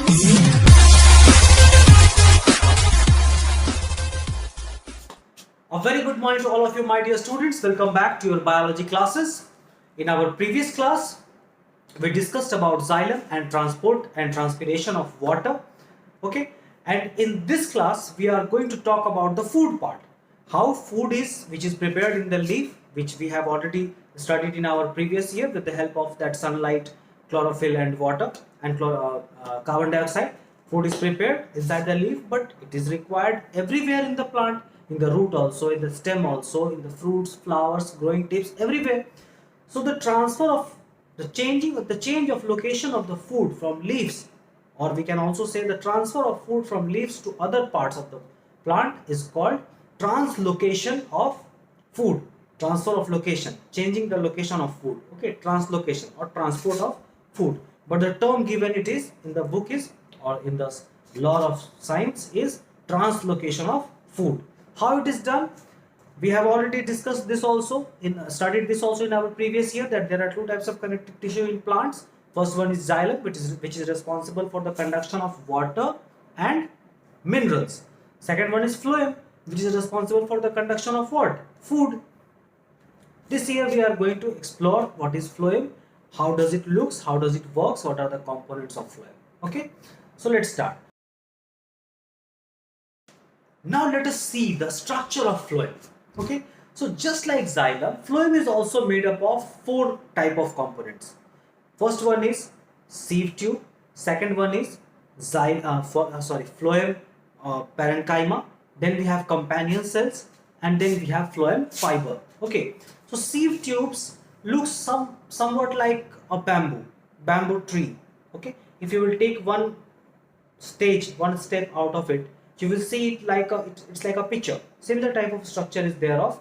A very good morning to all of you, my dear students. Welcome back to your biology classes. In our previous class, we discussed about xylem and transport and transpiration of water. Okay, and in this class, we are going to talk about the food part. How food is, which is prepared in the leaf, which we have already studied in our previous year with the help of that sunlight, chlorophyll, and water and carbon dioxide. Food is prepared inside the leaf, but it is required everywhere in the plant, in the root also, in the stem also, in the fruits, flowers, growing tips, everywhere. So the transfer of the change of location of the food from leaves, or we can also say the transfer of food from leaves to other parts of the plant, is called translocation of food. Transfer of location, changing the location of food. Okay, translocation or transport of food. But the term given it is in the book is, or in the law of science, is translocation of food. How it is done? We have already discussed this also, studied this also in our previous year, that there are two types of connective tissue in plants. First one is xylem, which is responsible for the conduction of water and minerals. Second one is phloem, which is responsible for the conduction of what? Food. This year we are going to explore what is phloem, how does it looks, how does it works, what are the components of phloem. Okay, so let's start. Now let us see the structure of phloem. Okay, so just like xylem, phloem is also made up of four type of components. First one is sieve tube. Second one is phloem parenchyma. Then we have companion cells, and then we have phloem fiber. Okay, so sieve tubes looks somewhat like a bamboo tree. Okay, if you will take one step out of it, you will see it like it's like a picture. Similar type of structure is there of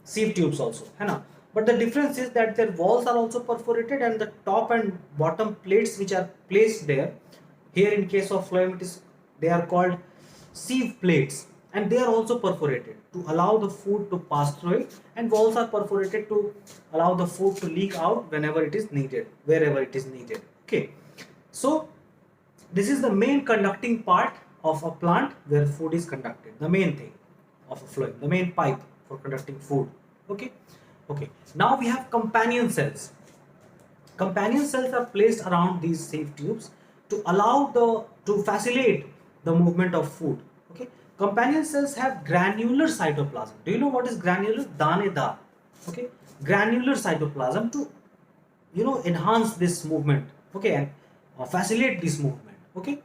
sieve tubes also, है ना? But the difference is that their walls are also perforated, and the top and bottom plates which are placed there, here in case of phloem they are called sieve plates, and they are also perforated to allow the food to pass through it, and walls are perforated to allow the food to leak out whenever it is needed, wherever it is needed. Okay, so this is the main conducting part of a plant where food is conducted, the main thing of a phloem, the main pipe for conducting food. Okay, now we have companion cells. Companion cells are placed around these sieve tubes to facilitate the movement of food. Okay, companion cells have granular cytoplasm. Do you know what is granular? Danedar. Okay, granular cytoplasm to enhance this movement. Okay, and facilitate this movement. Okay,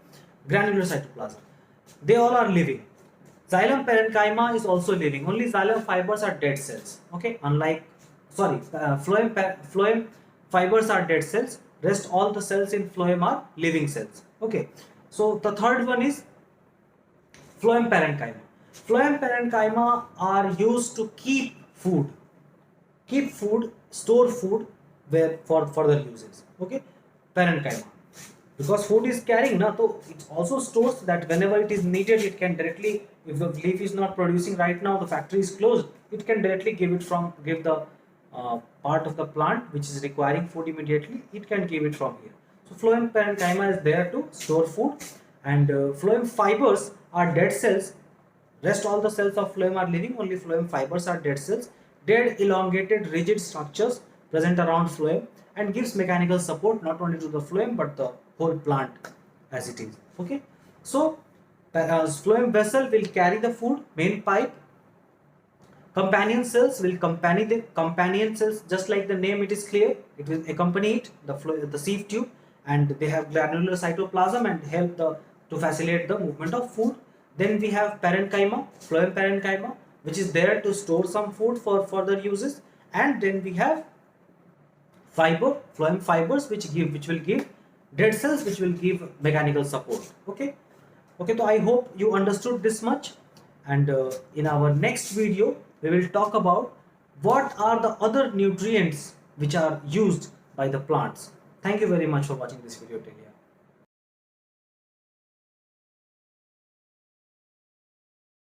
granular cytoplasm. They all are living. Xylem parenchyma is also living. Only xylem fibers are dead cells. Okay, phloem fibers are dead cells. Rest all the cells in phloem are living cells. Okay, so the third one is phloem parenchyma. Phloem parenchyma are used to keep food, store food where for further uses. Okay, parenchyma. Because food is carrying, so it also stores that whenever it is needed, it can directly, if the leaf is not producing right now, the factory is closed, it can directly give the part of the plant which is requiring food immediately, it can give it from here. So phloem parenchyma is there to store food, and phloem fibers are dead cells. Rest all the cells of phloem are living, only phloem fibers are dead cells, dead elongated rigid structures present around phloem, and gives mechanical support not only to the phloem but the whole plant as it is. Okay, so phloem vessel will carry the food, main pipe. Companion cells will accompany the companion cells, just like the name, it is clear, it will accompany it, the sieve tube, and they have granular cytoplasm and help to facilitate the movement of food. Then we have parenchyma, phloem parenchyma, which is there to store some food for further uses, and then we have phloem fibers, which will give dead cells, which will give mechanical support. Okay, so I hope you understood this much, and in our next video we will talk about what are the other nutrients which are used by the plants. Thank you very much for watching this video till here.